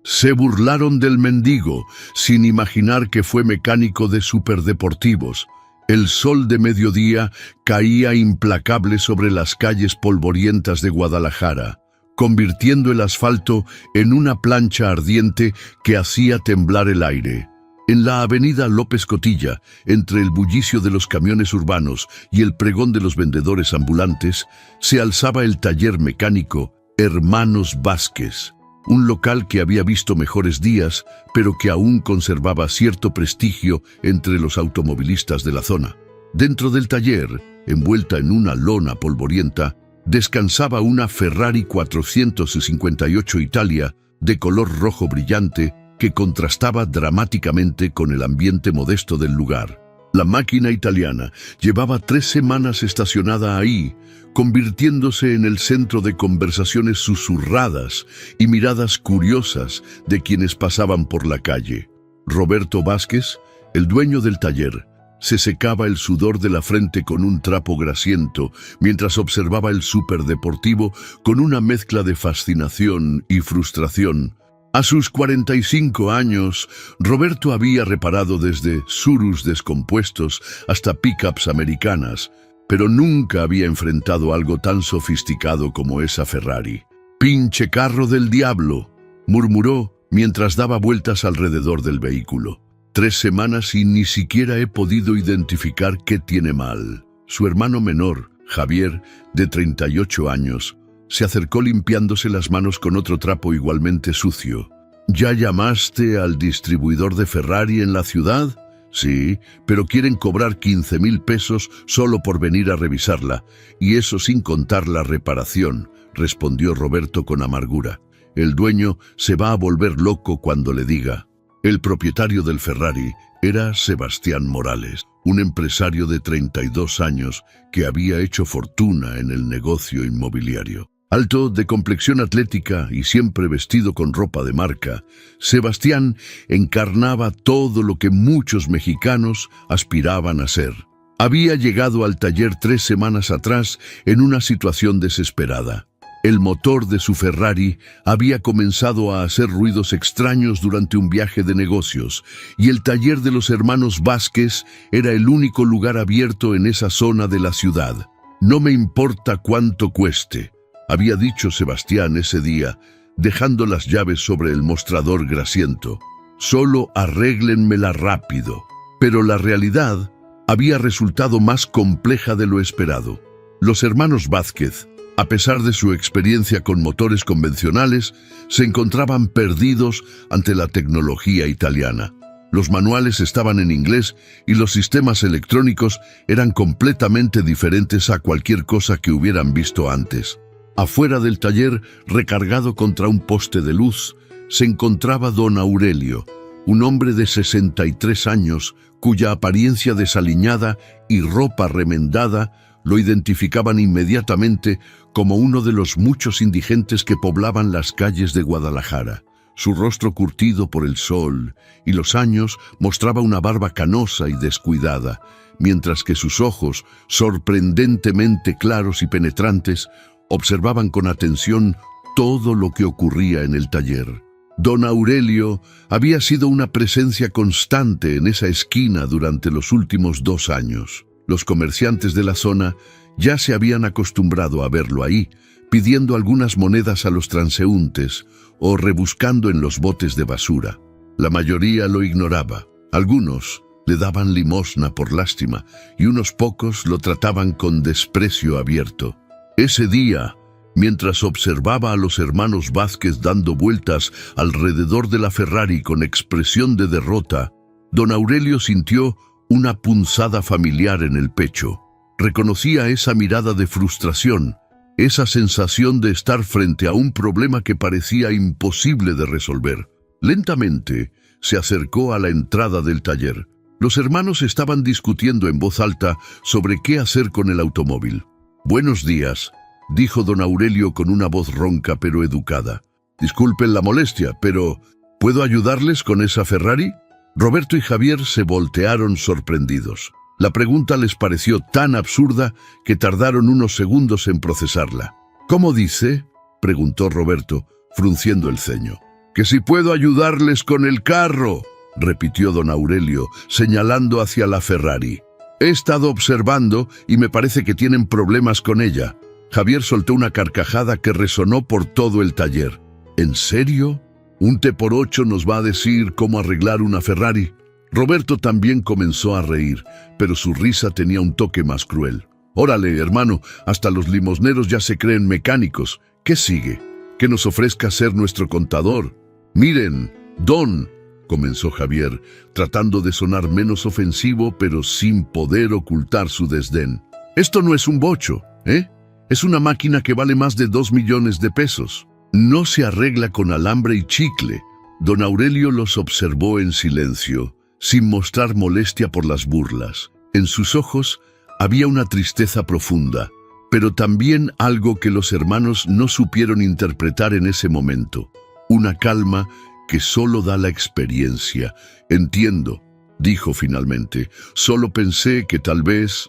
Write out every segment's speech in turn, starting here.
Se burlaron del mendigo, sin imaginar que fue mecánico de superdeportivos. El sol de mediodía caía implacable sobre las calles polvorientas de Guadalajara, convirtiendo el asfalto en una plancha ardiente que hacía temblar el aire. En la avenida López Cotilla, entre el bullicio de los camiones urbanos y el pregón de los vendedores ambulantes, se alzaba el taller mecánico Hermanos Vázquez, un local que había visto mejores días, pero que aún conservaba cierto prestigio entre los automovilistas de la zona. Dentro del taller, envuelta en una lona polvorienta, descansaba una Ferrari 458 Italia de color rojo brillante que contrastaba dramáticamente con el ambiente modesto del lugar. La máquina italiana llevaba 3 semanas estacionada ahí, convirtiéndose en el centro de conversaciones susurradas y miradas curiosas de quienes pasaban por la calle. Roberto Vázquez, el dueño del taller, se secaba el sudor de la frente con un trapo grasiento mientras observaba el superdeportivo con una mezcla de fascinación y frustración. A sus 45 años, Roberto había reparado desde Surus descompuestos hasta pickups americanas, pero nunca había enfrentado algo tan sofisticado como esa Ferrari. «Pinche carro del diablo», murmuró mientras daba vueltas alrededor del vehículo. 3 semanas y ni siquiera he podido identificar qué tiene mal. Su hermano menor, Javier, de 38 años, se acercó limpiándose las manos con otro trapo igualmente sucio. «¿Ya llamaste al distribuidor de Ferrari en la ciudad?» «Sí, pero quieren cobrar 15,000 pesos solo por venir a revisarla, y eso sin contar la reparación», respondió Roberto con amargura. «El dueño se va a volver loco cuando le diga». El propietario del Ferrari era Sebastián Morales, un empresario de 32 años que había hecho fortuna en el negocio inmobiliario. Alto, de complexión atlética y siempre vestido con ropa de marca, Sebastián encarnaba todo lo que muchos mexicanos aspiraban a ser. Había llegado al taller 3 semanas atrás en una situación desesperada. El motor de su Ferrari había comenzado a hacer ruidos extraños durante un viaje de negocios, y el taller de los hermanos Vázquez era el único lugar abierto en esa zona de la ciudad. «No me importa cuánto cueste», había dicho Sebastián ese día, dejando las llaves sobre el mostrador grasiento. «Solo arréglenmela rápido». Pero la realidad había resultado más compleja de lo esperado. Los hermanos Vázquez, a pesar de su experiencia con motores convencionales, se encontraban perdidos ante la tecnología italiana. Los manuales estaban en inglés y los sistemas electrónicos eran completamente diferentes a cualquier cosa que hubieran visto antes. Afuera del taller, recargado contra un poste de luz, se encontraba don Aurelio, un hombre de 63 años cuya apariencia desaliñada y ropa remendada lo identificaban inmediatamente como uno de los muchos indigentes que poblaban las calles de Guadalajara. Su rostro curtido por el sol y los años mostraba una barba canosa y descuidada, mientras que sus ojos, sorprendentemente claros y penetrantes, observaban con atención todo lo que ocurría en el taller. Don Aurelio había sido una presencia constante en esa esquina durante los últimos 2 años. Los comerciantes de la zona ya se habían acostumbrado a verlo ahí, pidiendo algunas monedas a los transeúntes o rebuscando en los botes de basura. La mayoría lo ignoraba. Algunos le daban limosna por lástima y unos pocos lo trataban con desprecio abierto. Ese día, mientras observaba a los hermanos Vázquez dando vueltas alrededor de la Ferrari con expresión de derrota, don Aurelio sintió una punzada familiar en el pecho. Reconocía esa mirada de frustración, esa sensación de estar frente a un problema que parecía imposible de resolver. Lentamente se acercó a la entrada del taller. Los hermanos estaban discutiendo en voz alta sobre qué hacer con el automóvil. «Buenos días», dijo don Aurelio con una voz ronca pero educada. «Disculpen la molestia, pero ¿puedo ayudarles con esa Ferrari?» Roberto y Javier se voltearon sorprendidos. La pregunta les pareció tan absurda que tardaron unos segundos en procesarla. «¿Cómo dice?», preguntó Roberto, frunciendo el ceño. «Que si puedo ayudarles con el carro», repitió don Aurelio, señalando hacia la Ferrari. «He estado observando y me parece que tienen problemas con ella». Javier soltó una carcajada que resonó por todo el taller. «¿En serio? ¿Un T-8 nos va a decir cómo arreglar una Ferrari?». Roberto también comenzó a reír, pero su risa tenía un toque más cruel. «Órale, hermano, hasta los limosneros ya se creen mecánicos. ¿Qué sigue? Que nos ofrezca ser nuestro contador». «Miren, don», comenzó Javier, tratando de sonar menos ofensivo, pero sin poder ocultar su desdén. «Esto no es un bocho, ¿eh? Es una máquina que vale más de 2 millones de pesos. No se arregla con alambre y chicle». Don Aurelio los observó en silencio, sin mostrar molestia por las burlas. En sus ojos había una tristeza profunda, pero también algo que los hermanos no supieron interpretar en ese momento. Una calma que solo da la experiencia. «Entiendo», dijo finalmente. «Solo pensé que tal vez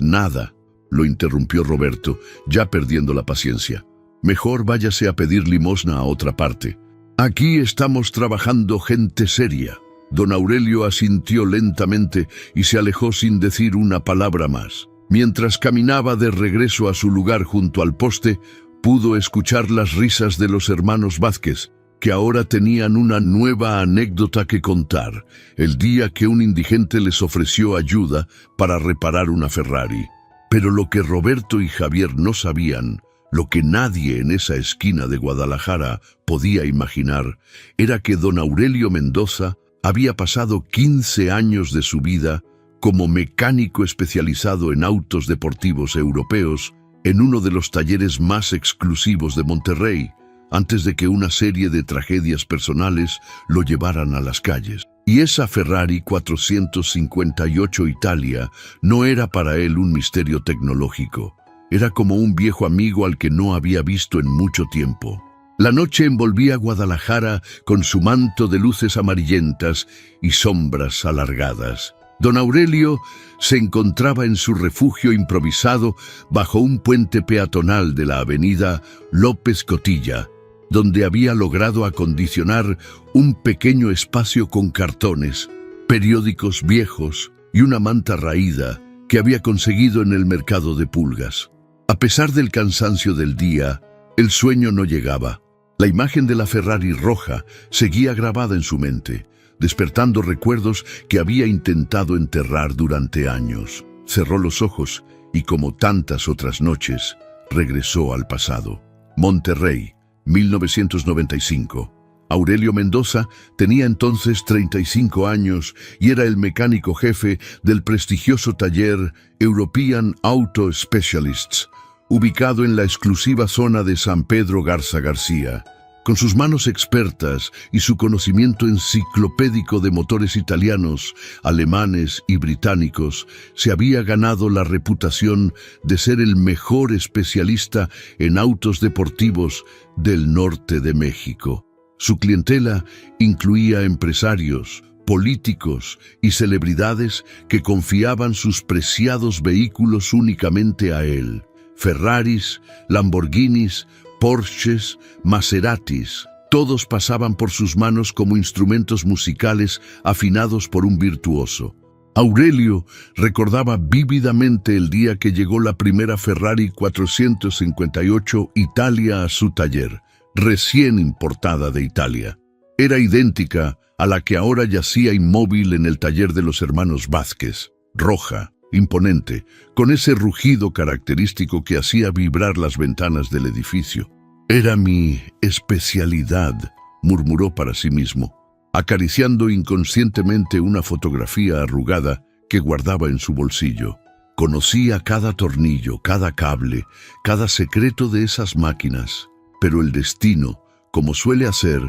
nada». Lo interrumpió Roberto, ya perdiendo la paciencia. «Mejor váyase a pedir limosna a otra parte. Aquí estamos trabajando gente seria». Don Aurelio asintió lentamente y se alejó sin decir una palabra más. Mientras caminaba de regreso a su lugar junto al poste, pudo escuchar las risas de los hermanos Vázquez, que ahora tenían una nueva anécdota que contar, el día que un indigente les ofreció ayuda para reparar una Ferrari. Pero lo que Roberto y Javier no sabían, lo que nadie en esa esquina de Guadalajara podía imaginar, era que don Aurelio Mendoza había pasado 15 años de su vida como mecánico especializado en autos deportivos europeos en uno de los talleres más exclusivos de Monterrey, antes de que una serie de tragedias personales lo llevaran a las calles. Y esa Ferrari 458 Italia no era para él un misterio tecnológico. Era como un viejo amigo al que no había visto en mucho tiempo. La noche envolvía Guadalajara con su manto de luces amarillentas y sombras alargadas. Don Aurelio se encontraba en su refugio improvisado bajo un puente peatonal de la avenida López Cotilla, donde había logrado acondicionar un pequeño espacio con cartones, periódicos viejos y una manta raída que había conseguido en el mercado de pulgas. A pesar del cansancio del día, el sueño no llegaba. La imagen de la Ferrari roja seguía grabada en su mente, despertando recuerdos que había intentado enterrar durante años. Cerró los ojos y, como tantas otras noches, regresó al pasado. Monterrey, 1995. Aurelio Mendoza tenía entonces 35 años y era el mecánico jefe del prestigioso taller European Auto Specialists, ubicado en la exclusiva zona de San Pedro Garza García. Con sus manos expertas y su conocimiento enciclopédico de motores italianos, alemanes y británicos, se había ganado la reputación de ser el mejor especialista en autos deportivos del norte de México. Su clientela incluía empresarios, políticos y celebridades que confiaban sus preciados vehículos únicamente a él. Ferraris, Lamborghinis, Porsches, Maseratis, todos pasaban por sus manos como instrumentos musicales afinados por un virtuoso. Aurelio recordaba vívidamente el día que llegó la primera Ferrari 458 Italia a su taller, recién importada de Italia. Era idéntica a la que ahora yacía inmóvil en el taller de los hermanos Vázquez, roja, imponente, con ese rugido característico que hacía vibrar las ventanas del edificio. «Era mi especialidad», murmuró para sí mismo, acariciando inconscientemente una fotografía arrugada que guardaba en su bolsillo. Conocía cada tornillo, cada cable, cada secreto de esas máquinas, pero el destino, como suele hacer,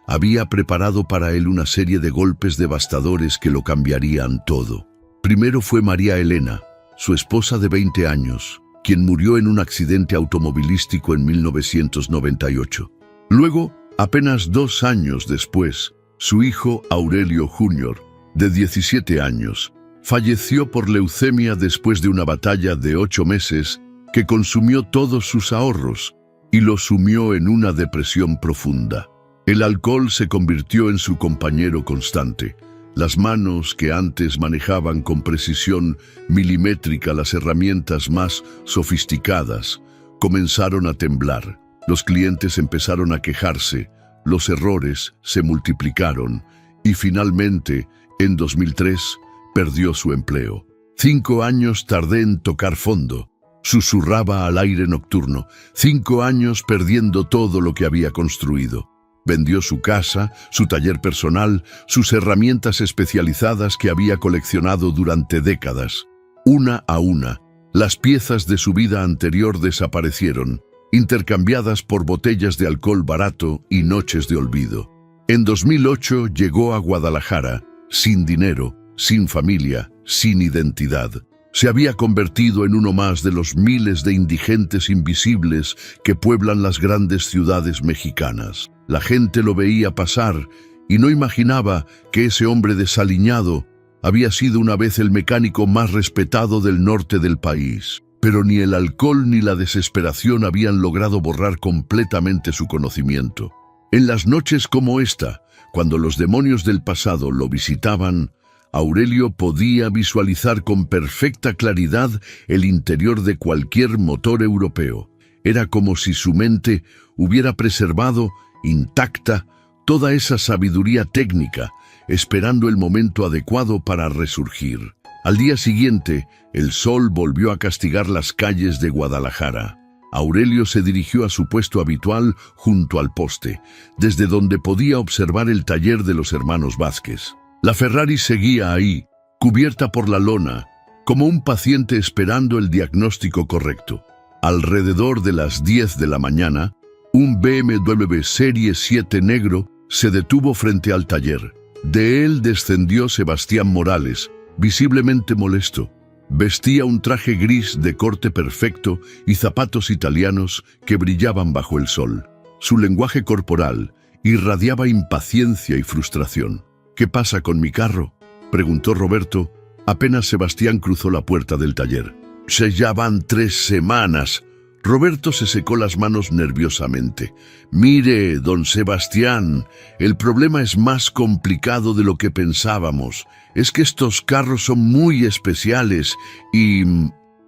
había preparado para él una serie de golpes devastadores que lo cambiarían todo. Primero fue María Elena, su esposa de 20 años, quien murió en un accidente automovilístico en 1998. Luego, apenas 2 años después, su hijo Aurelio Jr., de 17 años, falleció por leucemia después de una batalla de 8 meses que consumió todos sus ahorros y lo sumió en una depresión profunda. El alcohol se convirtió en su compañero constante. Las manos que antes manejaban con precisión milimétrica las herramientas más sofisticadas comenzaron a temblar. Los clientes empezaron a quejarse, los errores se multiplicaron y finalmente, en 2003, perdió su empleo. 5 años tardé en tocar fondo, susurraba al aire nocturno. 5 años perdiendo todo lo que había construido. Vendió su casa, su taller personal, sus herramientas especializadas que había coleccionado durante décadas. Una a una, las piezas de su vida anterior desaparecieron, intercambiadas por botellas de alcohol barato y noches de olvido. En 2008 llegó a Guadalajara, sin dinero, sin familia, sin identidad. Se había convertido en uno más de los miles de indigentes invisibles que pueblan las grandes ciudades mexicanas. La gente lo veía pasar y no imaginaba que ese hombre desaliñado había sido una vez el mecánico más respetado del norte del país. Pero ni el alcohol ni la desesperación habían logrado borrar completamente su conocimiento. En las noches como esta, cuando los demonios del pasado lo visitaban, Aurelio podía visualizar con perfecta claridad el interior de cualquier motor europeo. Era como si su mente hubiera preservado, intacta, toda esa sabiduría técnica, esperando el momento adecuado para resurgir. Al día siguiente, el sol volvió a castigar las calles de Guadalajara. Aurelio se dirigió a su puesto habitual junto al poste, desde donde podía observar el taller de los hermanos Vázquez. La Ferrari seguía ahí, cubierta por la lona, como un paciente esperando el diagnóstico correcto. Alrededor de las 10 de la mañana, un BMW Serie 7 negro se detuvo frente al taller. De él descendió Sebastián Morales, visiblemente molesto. Vestía un traje gris de corte perfecto y zapatos italianos que brillaban bajo el sol. Su lenguaje corporal irradiaba impaciencia y frustración. «¿Qué pasa con mi carro?», preguntó Roberto, apenas Sebastián cruzó la puerta del taller. «Ya van 3 semanas». Roberto se secó las manos nerviosamente. «Mire, don Sebastián, el problema es más complicado de lo que pensábamos. Es que estos carros son muy especiales y...»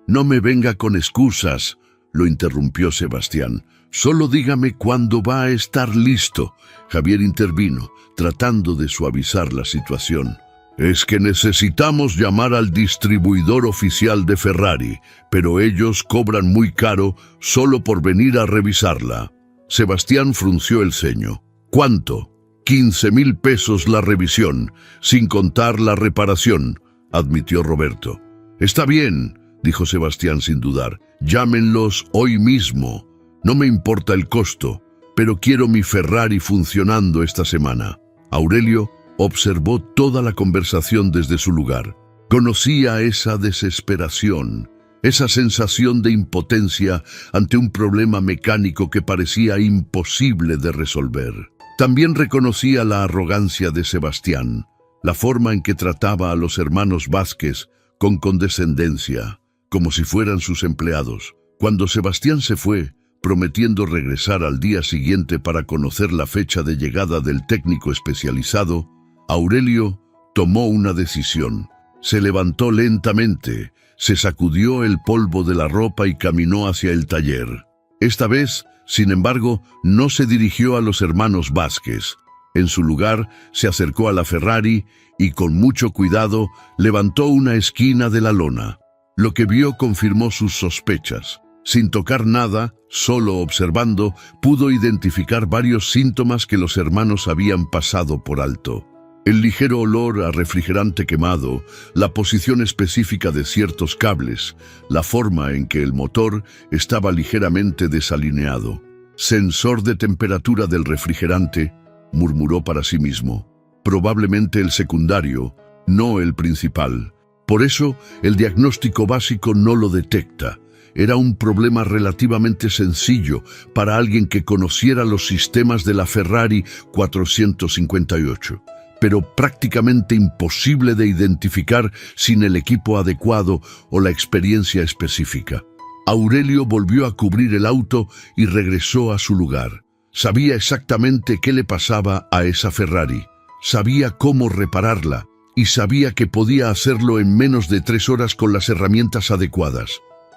«No me venga con excusas», lo interrumpió Sebastián. «Solo dígame cuándo va a estar listo». Javier intervino, tratando de suavizar la situación. «Es que necesitamos llamar al distribuidor oficial de Ferrari, pero ellos cobran muy caro solo por venir a revisarla». Sebastián frunció el ceño. «¿Cuánto?». 15,000 pesos la revisión, sin contar la reparación», admitió Roberto. «Está bien», dijo Sebastián sin dudar. «Llámenlos hoy mismo. No me importa el costo, pero quiero mi Ferrari funcionando esta semana». Aurelio observó toda la conversación desde su lugar. Conocía esa desesperación, esa sensación de impotencia ante un problema mecánico que parecía imposible de resolver. También reconocía la arrogancia de Sebastián, la forma en que trataba a los hermanos Vázquez con condescendencia, como si fueran sus empleados. Cuando Sebastián se fue, prometiendo regresar al día siguiente para conocer la fecha de llegada del técnico especializado, Aurelio tomó una decisión. Se levantó lentamente, se sacudió el polvo de la ropa y caminó hacia el taller. Esta vez, sin embargo, no se dirigió a los hermanos Vázquez. En su lugar, se acercó a la Ferrari y, con mucho cuidado, levantó una esquina de la lona. Lo que vio confirmó sus sospechas. Sin tocar nada, solo observando, pudo identificar varios síntomas que los hermanos habían pasado por alto. El ligero olor a refrigerante quemado, la posición específica de ciertos cables, la forma en que el motor estaba ligeramente desalineado. «Sensor de temperatura del refrigerante», murmuró para sí mismo. «Probablemente el secundario, no el principal. Por eso, el diagnóstico básico no lo detecta». Era un problema relativamente sencillo para alguien que conociera los sistemas de la Ferrari 458, pero prácticamente imposible de identificar sin el equipo adecuado o la experiencia específica. Aurelio volvió a cubrir el auto y regresó a su lugar. Sabía exactamente qué le pasaba a esa Ferrari. Sabía cómo repararla y sabía que podía hacerlo en menos de 3 horas con las herramientas adecuadas.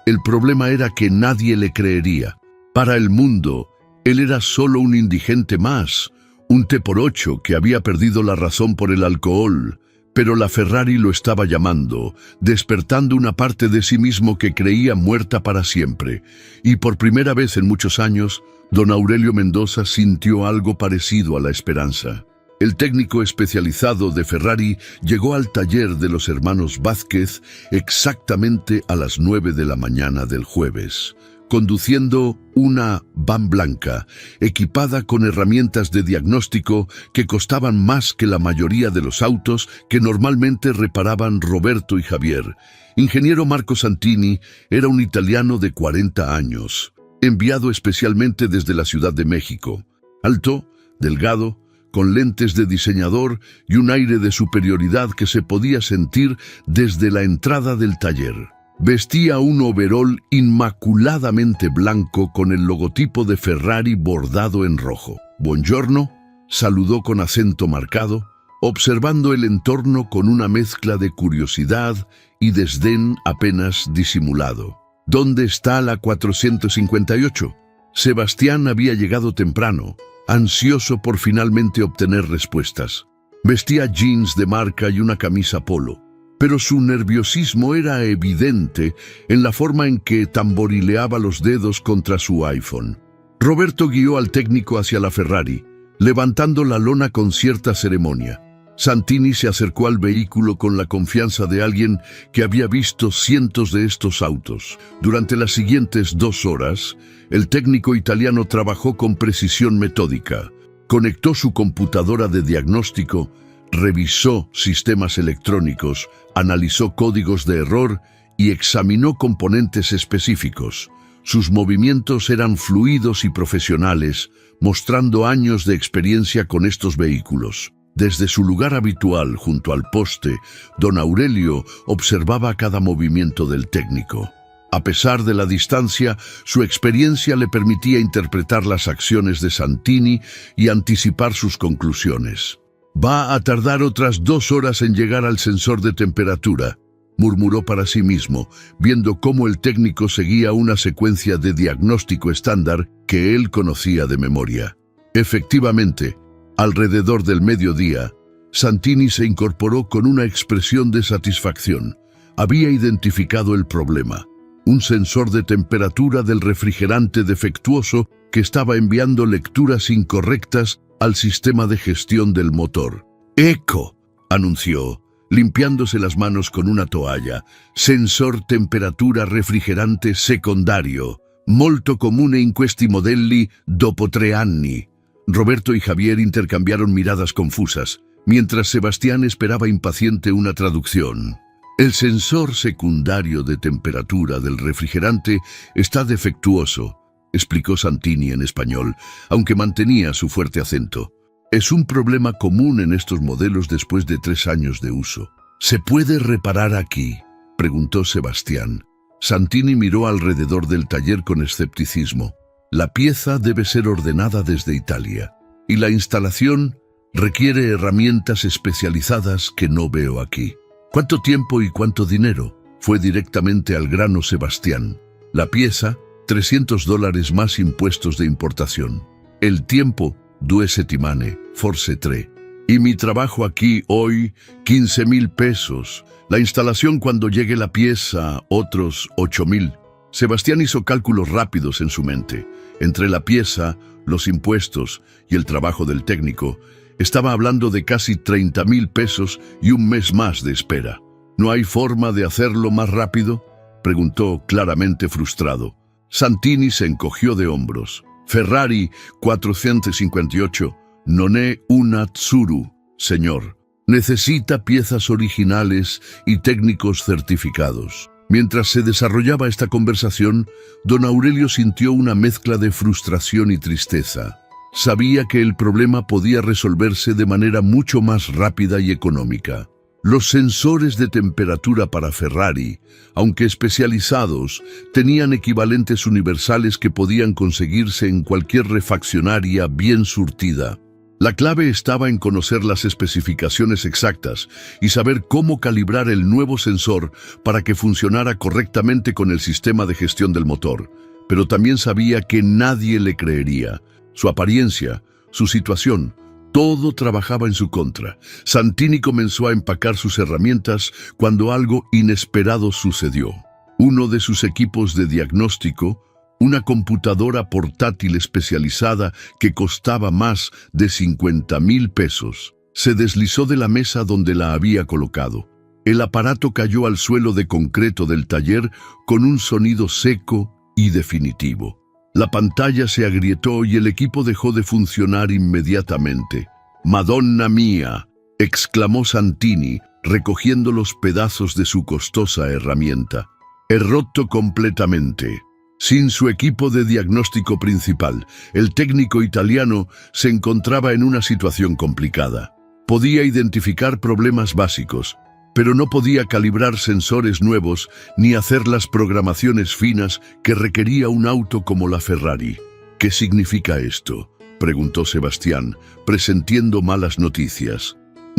El problema era que nadie le creería. Para el mundo, él era solo un indigente más, un T por 8 que había perdido la razón por el alcohol, pero la Ferrari lo estaba llamando, despertando una parte de sí mismo que creía muerta para siempre. Y por primera vez en muchos años, don Aurelio Mendoza sintió algo parecido a la esperanza. El técnico especializado de Ferrari llegó al taller de los hermanos Vázquez exactamente a las 9 de la mañana del jueves, conduciendo una van blanca, equipada con herramientas de diagnóstico que costaban más que la mayoría de los autos que normalmente reparaban Roberto y Javier. Ingeniero Marco Santini era un italiano de 40 años, enviado especialmente desde la Ciudad de México. Alto, delgado, con lentes de diseñador y un aire de superioridad que se podía sentir desde la entrada del taller. Vestía un overol inmaculadamente blanco con el logotipo de Ferrari bordado en rojo. «Buongiorno», saludó con acento marcado, observando el entorno con una mezcla de curiosidad y desdén apenas disimulado. «¿Dónde está la 458?» Sebastián había llegado temprano, ansioso por finalmente obtener respuestas. Vestía jeans de marca y una camisa polo, pero su nerviosismo era evidente en la forma en que tamborileaba los dedos contra su iPhone. Roberto guió al técnico hacia la Ferrari, levantando la lona con cierta ceremonia. Santini se acercó al vehículo con la confianza de alguien que había visto cientos de estos autos. Durante las siguientes 2 horas, el técnico italiano trabajó con precisión metódica. Conectó su computadora de diagnóstico, revisó sistemas electrónicos, analizó códigos de error y examinó componentes específicos. Sus movimientos eran fluidos y profesionales, mostrando años de experiencia con estos vehículos. Desde su lugar habitual, junto al poste, don Aurelio observaba cada movimiento del técnico. A pesar de la distancia, su experiencia le permitía interpretar las acciones de Santini y anticipar sus conclusiones. «Va a tardar otras 2 horas en llegar al sensor de temperatura», murmuró para sí mismo, viendo cómo el técnico seguía una secuencia de diagnóstico estándar que él conocía de memoria. Efectivamente, alrededor del mediodía, Santini se incorporó con una expresión de satisfacción. Había identificado el problema: un sensor de temperatura del refrigerante defectuoso que estaba enviando lecturas incorrectas al sistema de gestión del motor. «Ecco», anunció, limpiándose las manos con una toalla, «sensor temperatura refrigerante secondario, molto comune in questi modelli dopo 3 anni». Roberto y Javier intercambiaron miradas confusas, mientras Sebastián esperaba impaciente una traducción. «El sensor secundario de temperatura del refrigerante está defectuoso», explicó Santini en español, aunque mantenía su fuerte acento. «Es un problema común en estos modelos después de 3 años de uso». «¿Se puede reparar aquí?», preguntó Sebastián. Santini miró alrededor del taller con escepticismo. «La pieza debe ser ordenada desde Italia, y la instalación requiere herramientas especializadas que no veo aquí». «¿Cuánto tiempo y cuánto dinero?», fue directamente al grano Sebastián. «La pieza, $300 más impuestos de importación. El tiempo, 2 settimane, forse 3. Y mi trabajo aquí hoy, 15.000 pesos. La instalación cuando llegue la pieza, otros 8.000. Sebastián hizo cálculos rápidos en su mente. Entre la pieza, los impuestos y el trabajo del técnico, estaba hablando de casi 30.000 pesos y un mes más de espera. «¿No hay forma de hacerlo más rápido?», preguntó claramente frustrado. Santini se encogió de hombros. «Ferrari 458 non è una Tsuru, señor. Necesita piezas originales y técnicos certificados». Mientras se desarrollaba esta conversación, don Aurelio sintió una mezcla de frustración y tristeza. Sabía que el problema podía resolverse de manera mucho más rápida y económica. Los sensores de temperatura para Ferrari, aunque especializados, tenían equivalentes universales que podían conseguirse en cualquier refaccionaria bien surtida. La clave estaba en conocer las especificaciones exactas y saber cómo calibrar el nuevo sensor para que funcionara correctamente con el sistema de gestión del motor. Pero también sabía que nadie le creería. Su apariencia, su situación, todo trabajaba en su contra. Santini comenzó a empacar sus herramientas cuando algo inesperado sucedió. Uno de sus equipos de diagnóstico, una computadora portátil especializada que costaba más de 50,000 pesos, se deslizó de la mesa donde la había colocado. El aparato cayó al suelo de concreto del taller con un sonido seco y definitivo. La pantalla se agrietó y el equipo dejó de funcionar inmediatamente. «¡Madonna mía!», exclamó Santini, recogiendo los pedazos de su costosa herramienta. «He roto completamente». Sin su equipo de diagnóstico principal, el técnico italiano se encontraba en una situación complicada. Podía identificar problemas básicos, pero no podía calibrar sensores nuevos ni hacer las programaciones finas que requería un auto como la Ferrari. «¿Qué significa esto?», preguntó Sebastián, presentiendo malas noticias.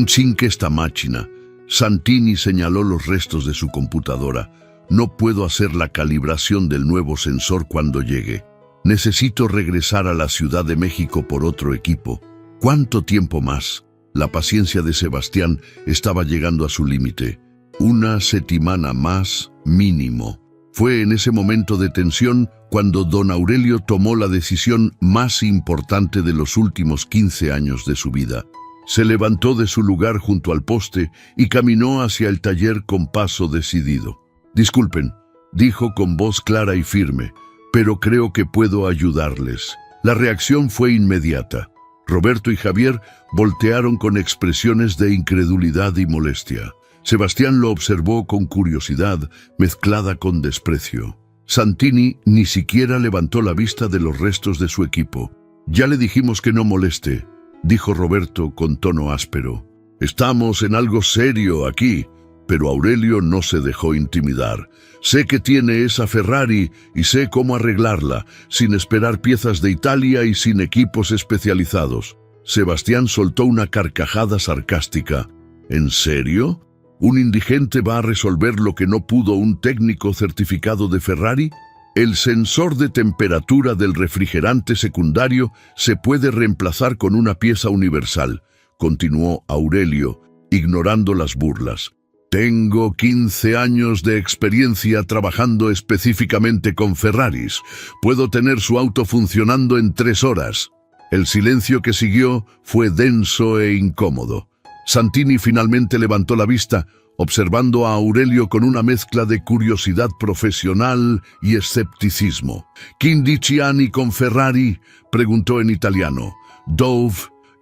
«Sin que esta máquina», Santini señaló los restos de su computadora. «No puedo hacer la calibración del nuevo sensor cuando llegue. Necesito regresar a la Ciudad de México por otro equipo. ¿Cuánto tiempo más?». La paciencia de Sebastián estaba llegando a su límite. «Una semana más, mínimo». Fue en ese momento de tensión cuando don Aurelio tomó la decisión más importante de los últimos 15 años de su vida. Se levantó de su lugar junto al poste y caminó hacia el taller con paso decidido. «Disculpen», dijo con voz clara y firme, «pero creo que puedo ayudarles». La reacción fue inmediata. Roberto y Javier voltearon con expresiones de incredulidad y molestia. Sebastián lo observó con curiosidad mezclada con desprecio. Santini ni siquiera levantó la vista de los restos de su equipo. «Ya le dijimos que no moleste», dijo Roberto con tono áspero. «Estamos en algo serio aquí». Pero Aurelio no se dejó intimidar. «Sé que tiene esa Ferrari y sé cómo arreglarla, sin esperar piezas de Italia y sin equipos especializados». Sebastián soltó una carcajada sarcástica. «¿En serio? ¿Un indigente va a resolver lo que no pudo un técnico certificado de Ferrari? El sensor de temperatura del refrigerante secundario se puede reemplazar con una pieza universal», continuó Aurelio, ignorando las burlas. «Tengo 15 años de experiencia trabajando específicamente con Ferraris. Puedo tener su auto funcionando en 3 horas». El silencio que siguió fue denso e incómodo. Santini finalmente levantó la vista, observando a Aurelio con una mezcla de curiosidad profesional y escepticismo. «¿15 anni con Ferrari?», preguntó en italiano. «Dove,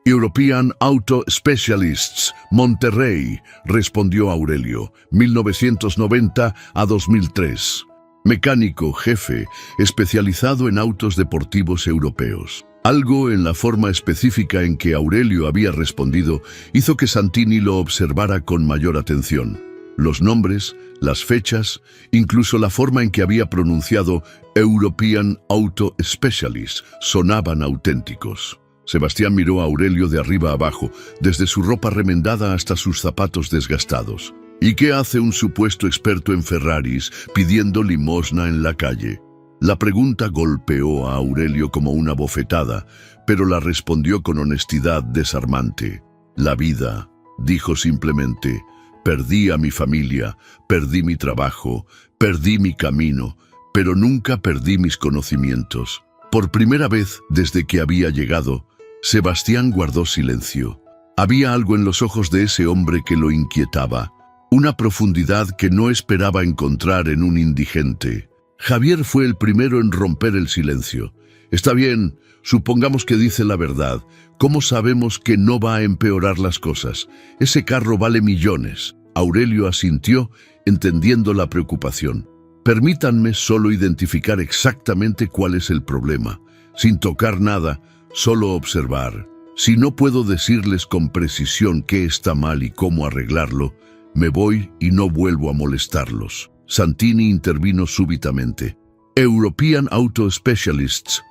European Auto Specialists, Monterrey», respondió Aurelio, 1990 a 2003. Mecánico jefe, especializado en autos deportivos europeos. Algo en la forma específica en que Aurelio había respondido hizo que Santini lo observara con mayor atención. Los nombres, las fechas, incluso la forma en que había pronunciado European Auto Specialists sonaban auténticos. Sebastián miró a Aurelio de arriba a abajo, desde su ropa remendada hasta sus zapatos desgastados. «¿Y qué hace un supuesto experto en Ferraris pidiendo limosna en la calle?». La pregunta golpeó a Aurelio como una bofetada, pero la respondió con honestidad desarmante. «La vida», dijo simplemente. «Perdí a mi familia, perdí mi trabajo, perdí mi camino, pero nunca perdí mis conocimientos». Por primera vez desde que había llegado, Sebastián guardó silencio. Había algo en los ojos de ese hombre que lo inquietaba, una profundidad que no esperaba encontrar en un indigente. Javier fue el primero en romper el silencio. «Está bien, supongamos que dice la verdad. ¿Cómo sabemos que no va a empeorar las cosas? Ese carro vale millones». Aurelio asintió, entendiendo la preocupación. «Permítanme solo identificar exactamente cuál es el problema. Sin tocar nada, solo observar». Si no puedo decirles con precisión qué está mal y cómo arreglarlo, me voy y no vuelvo a molestarlos. Santini intervino súbitamente. European Auto Specialists.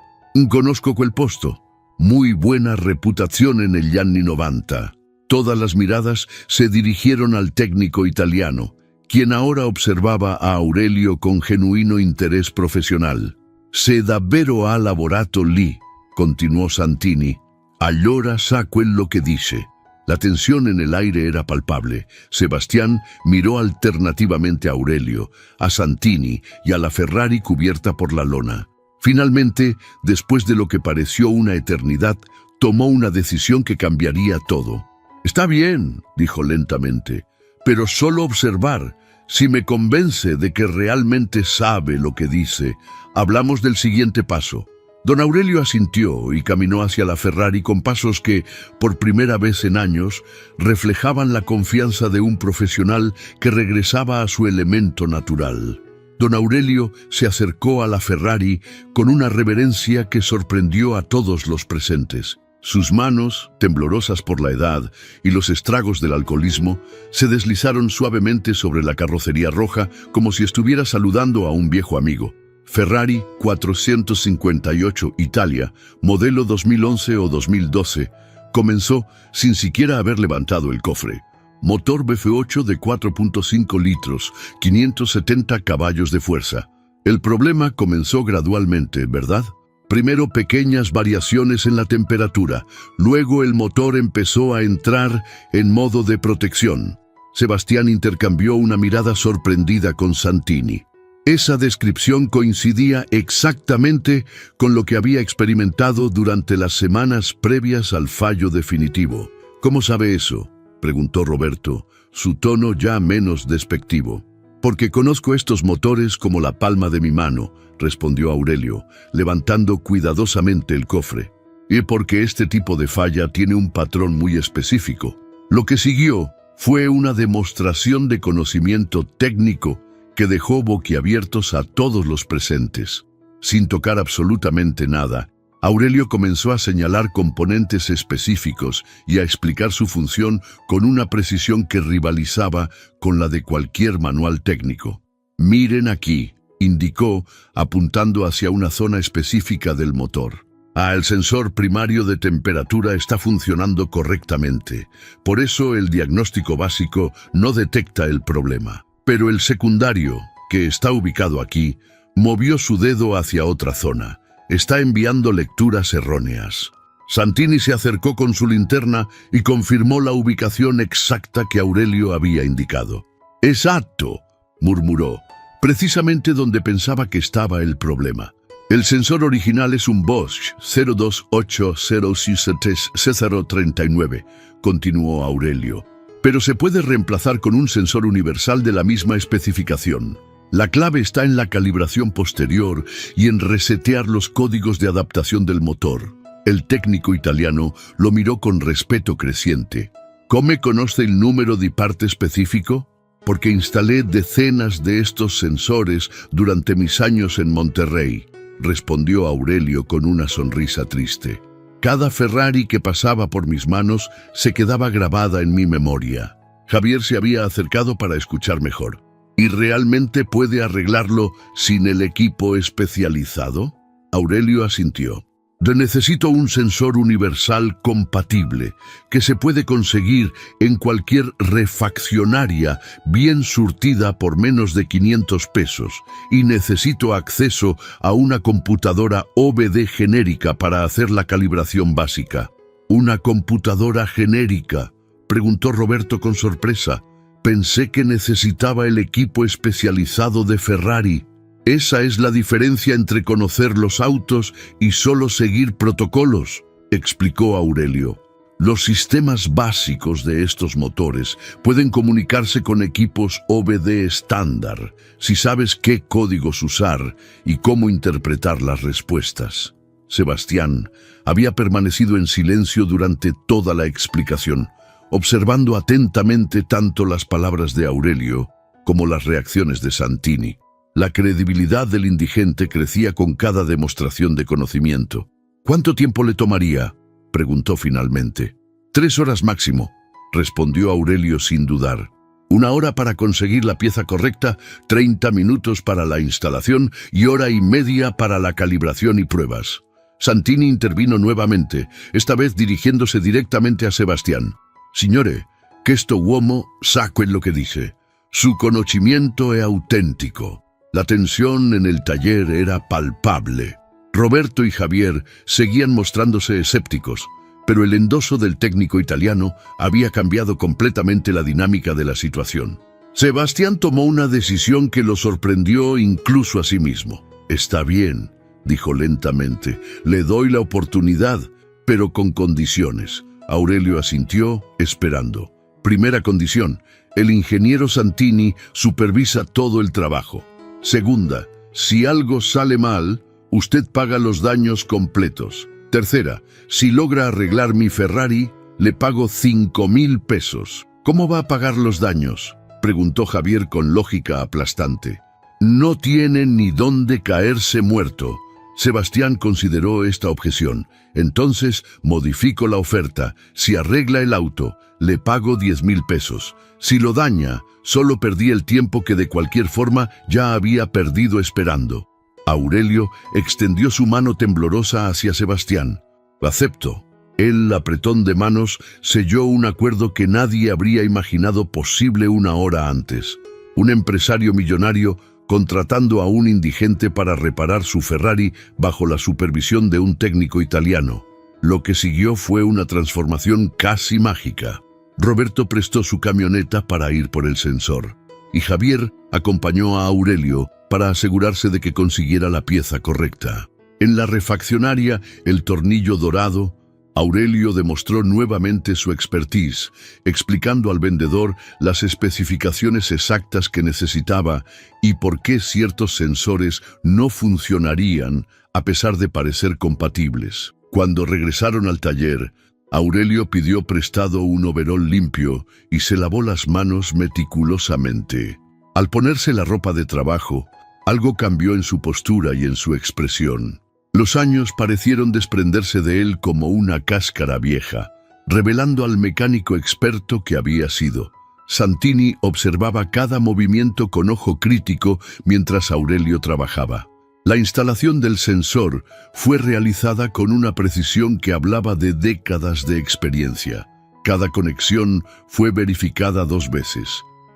Conozco quel posto. Muy buena reputazione negli anni 90. Todas las miradas se dirigieron al técnico italiano, quien ahora observaba a Aurelio con genuino interés profesional. Se davvero ha lavorato lì, continuó Santini. Allora sa quello che dice. La tensión en el aire era palpable. Sebastián miró alternativamente a Aurelio, a Santini y a la Ferrari cubierta por la lona. Finalmente, después de lo que pareció una eternidad, tomó una decisión que cambiaría todo. «Está bien», dijo lentamente, «pero solo observar. Si me convence de que realmente sabe lo que dice, hablamos del siguiente paso». Don Aurelio asintió y caminó hacia la Ferrari con pasos que, por primera vez en años, reflejaban la confianza de un profesional que regresaba a su elemento natural. Don Aurelio se acercó a la Ferrari con una reverencia que sorprendió a todos los presentes. Sus manos, temblorosas por la edad y los estragos del alcoholismo, se deslizaron suavemente sobre la carrocería roja como si estuviera saludando a un viejo amigo. Ferrari 458 Italia, modelo 2011 o 2012, comenzó sin siquiera haber levantado el cofre. Motor BF8 de 4.5 litros, 570 caballos de fuerza. El problema comenzó gradualmente, ¿verdad? Primero pequeñas variaciones en la temperatura, luego el motor empezó a entrar en modo de protección. Sebastián intercambió una mirada sorprendida con Santini. Esa descripción coincidía exactamente con lo que había experimentado durante las semanas previas al fallo definitivo. ¿Cómo sabe eso?, preguntó Roberto, su tono ya menos despectivo. «Porque conozco estos motores como la palma de mi mano», respondió Aurelio, levantando cuidadosamente el cofre. «Y porque este tipo de falla tiene un patrón muy específico». Lo que siguió fue una demostración de conocimiento técnico que dejó boquiabiertos a todos los presentes. Sin tocar absolutamente nada, Aurelio comenzó a señalar componentes específicos y a explicar su función con una precisión que rivalizaba con la de cualquier manual técnico. «Miren aquí», indicó, apuntando hacia una zona específica del motor. «El sensor primario de temperatura está funcionando correctamente. Por eso el diagnóstico básico no detecta el problema. Pero el secundario, que está ubicado aquí, movió su dedo hacia otra zona. Está enviando lecturas erróneas». Santini se acercó con su linterna y confirmó la ubicación exacta que Aurelio había indicado. «Exacto», murmuró, «precisamente donde pensaba que estaba el problema. El sensor original es un Bosch 028063039, continuó Aurelio. Pero se puede reemplazar con un sensor universal de la misma especificación. La clave está en la calibración posterior y en resetear los códigos de adaptación del motor. El técnico italiano lo miró con respeto creciente. «¿Come conoce el número di parte específico? Porque instalé decenas de estos sensores durante mis años en Monterrey», respondió Aurelio con una sonrisa triste. «Cada Ferrari que pasaba por mis manos se quedaba grabada en mi memoria». Javier se había acercado para escuchar mejor. «¿Y realmente puede arreglarlo sin el equipo especializado?». Aurelio asintió. «Necesito un sensor universal compatible, que se puede conseguir en cualquier refaccionaria bien surtida por menos de 500 pesos, y necesito acceso a una computadora OBD genérica para hacer la calibración básica». «¿Una computadora genérica?», preguntó Roberto con sorpresa. «Pensé que necesitaba el equipo especializado de Ferrari». «Esa es la diferencia entre conocer los autos y solo seguir protocolos», explicó Aurelio. «Los sistemas básicos de estos motores pueden comunicarse con equipos OBD estándar, si sabes qué códigos usar y cómo interpretar las respuestas». Sebastián había permanecido en silencio durante toda la explicación, observando atentamente tanto las palabras de Aurelio como las reacciones de Santini. La credibilidad del indigente crecía con cada demostración de conocimiento. «¿Cuánto tiempo le tomaría?». preguntó finalmente. 3 horas máximo, respondió Aurelio sin dudar. 1 hora para conseguir la pieza correcta, 30 minutos para la instalación y 1:30 para la calibración y pruebas. Santini intervino nuevamente, esta vez dirigiéndose directamente a Sebastián. Signore, questo uomo sa quello che dice. Su conocimiento è auténtico. La tensión en el taller era palpable. Roberto y Javier seguían mostrándose escépticos, pero el endoso del técnico italiano había cambiado completamente la dinámica de la situación. Sebastián tomó una decisión que lo sorprendió incluso a sí mismo. Está bien, dijo lentamente, le doy la oportunidad, pero con condiciones. Aurelio asintió, esperando. Primera condición, el ingeniero Santini supervisa todo el trabajo. Segunda, si algo sale mal, usted paga los daños completos. Tercera, si logra arreglar mi Ferrari, le pago 5.000 pesos. ¿Cómo va a pagar los daños?, preguntó Javier con lógica aplastante. No tiene ni dónde caerse muerto. Sebastián consideró esta objeción. Entonces modifico la oferta. Si arregla el auto, le pago 10.000 pesos. Si lo daña, solo perdí el tiempo que de cualquier forma ya había perdido esperando. Aurelio extendió su mano temblorosa hacia Sebastián. Acepto. El apretón de manos selló un acuerdo que nadie habría imaginado posible 1 hora antes. Un empresario millonario contratando a un indigente para reparar su Ferrari bajo la supervisión de un técnico italiano. Lo que siguió fue una transformación casi mágica. Roberto prestó su camioneta para ir por el sensor, y Javier acompañó a Aurelio para asegurarse de que consiguiera la pieza correcta. En la refaccionaria, el tornillo dorado, Aurelio demostró nuevamente su expertise, explicando al vendedor las especificaciones exactas que necesitaba y por qué ciertos sensores no funcionarían a pesar de parecer compatibles. Cuando regresaron al taller, Aurelio pidió prestado un overol limpio y se lavó las manos meticulosamente. Al ponerse la ropa de trabajo, algo cambió en su postura y en su expresión. Los años parecieron desprenderse de él como una cáscara vieja, revelando al mecánico experto que había sido. Santini observaba cada movimiento con ojo crítico mientras Aurelio trabajaba. La instalación del sensor fue realizada con una precisión que hablaba de décadas de experiencia. Cada conexión fue verificada 2 veces.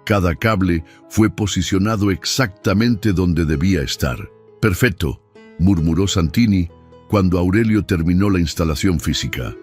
Cada cable fue posicionado exactamente donde debía estar. «Perfecto», murmuró Santini cuando Aurelio terminó la instalación física.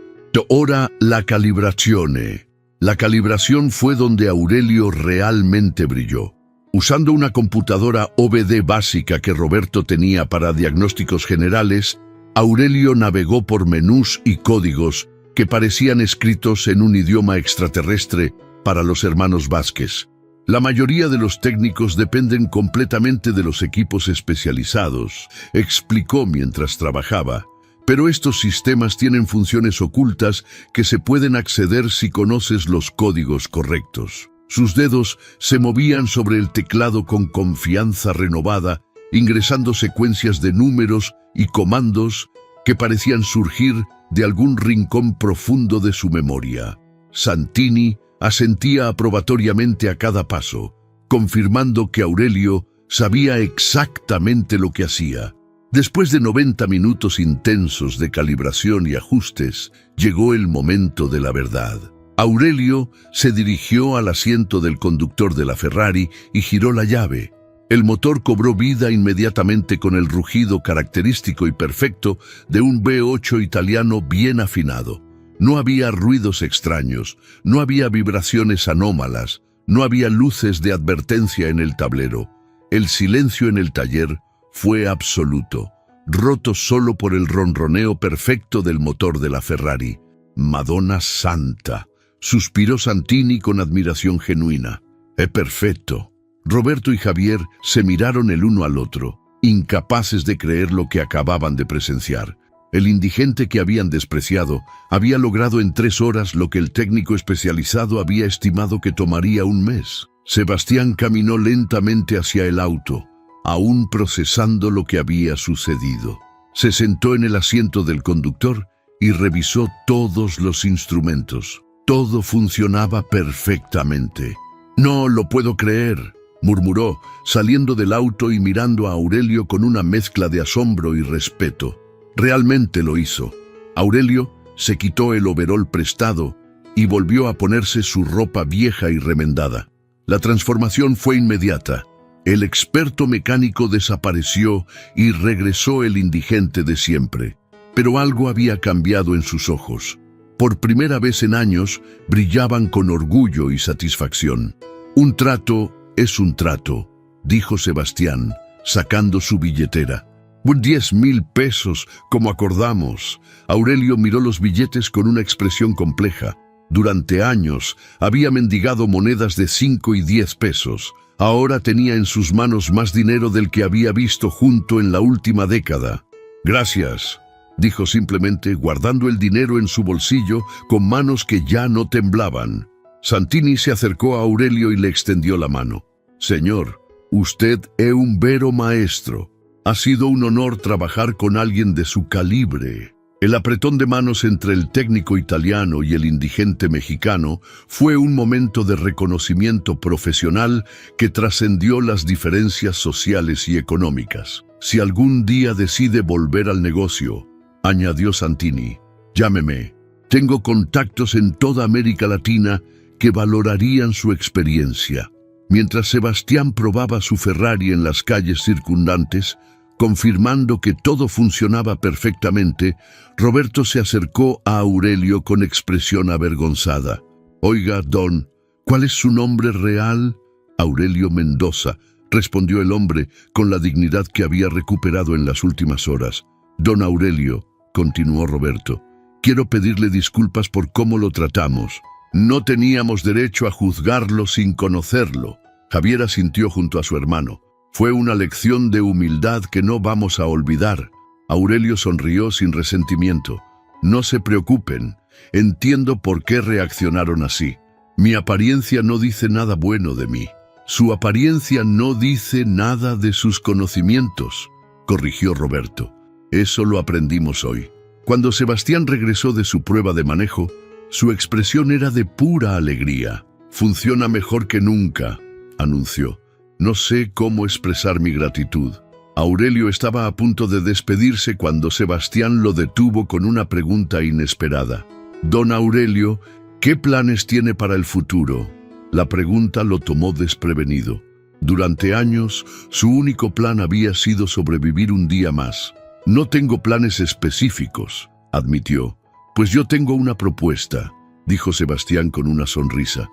«Ora la calibrazione». La calibración fue donde Aurelio realmente brilló. Usando una computadora OBD básica que Roberto tenía para diagnósticos generales, Aurelio navegó por menús y códigos que parecían escritos en un idioma extraterrestre para los hermanos Vázquez. La mayoría de los técnicos dependen completamente de los equipos especializados, explicó mientras trabajaba, pero estos sistemas tienen funciones ocultas que se pueden acceder si conoces los códigos correctos. Sus dedos se movían sobre el teclado con confianza renovada, ingresando secuencias de números y comandos que parecían surgir de algún rincón profundo de su memoria. Santini asentía aprobatoriamente a cada paso, confirmando que Aurelio sabía exactamente lo que hacía. Después de 90 minutos intensos de calibración y ajustes, llegó el momento de la verdad. Aurelio se dirigió al asiento del conductor de la Ferrari y giró la llave. El motor cobró vida inmediatamente con el rugido característico y perfecto de un V8 italiano bien afinado. No había ruidos extraños, no había vibraciones anómalas, no había luces de advertencia en el tablero. El silencio en el taller fue absoluto, roto solo por el ronroneo perfecto del motor de la Ferrari. «Madonna Santa», suspiró Santini con admiración genuina. «Es perfecto». Roberto y Javier se miraron el uno al otro, incapaces de creer lo que acababan de presenciar. El indigente que habían despreciado había logrado en 3 horas lo que el técnico especializado había estimado que tomaría 1 mes. Sebastián caminó lentamente hacia el auto, aún procesando lo que había sucedido. Se sentó en el asiento del conductor y revisó todos los instrumentos. Todo funcionaba perfectamente. «No lo puedo creer», murmuró, saliendo del auto y mirando a Aurelio con una mezcla de asombro y respeto. Realmente lo hizo. Aurelio se quitó el overol prestado y volvió a ponerse su ropa vieja y remendada. La transformación fue inmediata. El experto mecánico desapareció y regresó el indigente de siempre. Pero algo había cambiado en sus ojos. Por primera vez en años, brillaban con orgullo y satisfacción. «Un trato es un trato», dijo Sebastián, sacando su billetera. «10,000 pesos, como acordamos». Aurelio miró los billetes con una expresión compleja. Durante años había mendigado monedas de 5 y 10 pesos. Ahora tenía en sus manos más dinero del que había visto junto en la última década. «Gracias», dijo simplemente, guardando el dinero en su bolsillo con manos que ya no temblaban. Santini se acercó a Aurelio y le extendió la mano. «Señor, usted es un vero maestro. Ha sido un honor trabajar con alguien de su calibre». El apretón de manos entre el técnico italiano y el indigente mexicano fue un momento de reconocimiento profesional que trascendió las diferencias sociales y económicas. «Si algún día decide volver al negocio», añadió Santini, «llámeme. Tengo contactos en toda América Latina que valorarían su experiencia». Mientras Sebastián probaba su Ferrari en las calles circundantes, confirmando que todo funcionaba perfectamente, Roberto se acercó a Aurelio con expresión avergonzada. «Oiga, don, ¿cuál es su nombre real?» «Aurelio Mendoza», respondió el hombre con la dignidad que había recuperado en las últimas horas. «Don Aurelio», continuó Roberto, «quiero pedirle disculpas por cómo lo tratamos. No teníamos derecho a juzgarlo sin conocerlo». Javier asintió junto a su hermano. «Fue una lección de humildad que no vamos a olvidar». Aurelio sonrió sin resentimiento. «No se preocupen, entiendo por qué reaccionaron así. Mi apariencia no dice nada bueno de mí. Su apariencia no dice nada de sus conocimientos», corrigió Roberto. «Eso lo aprendimos hoy». Cuando Sebastián regresó de su prueba de manejo, su expresión era de pura alegría. «Funciona mejor que nunca», anunció. «No sé cómo expresar mi gratitud». Aurelio estaba a punto de despedirse cuando Sebastián lo detuvo con una pregunta inesperada. «Don Aurelio, ¿qué planes tiene para el futuro?». La pregunta lo tomó desprevenido. Durante años, su único plan había sido sobrevivir un día más. «No tengo planes específicos», admitió. «Pues yo tengo una propuesta», dijo Sebastián con una sonrisa.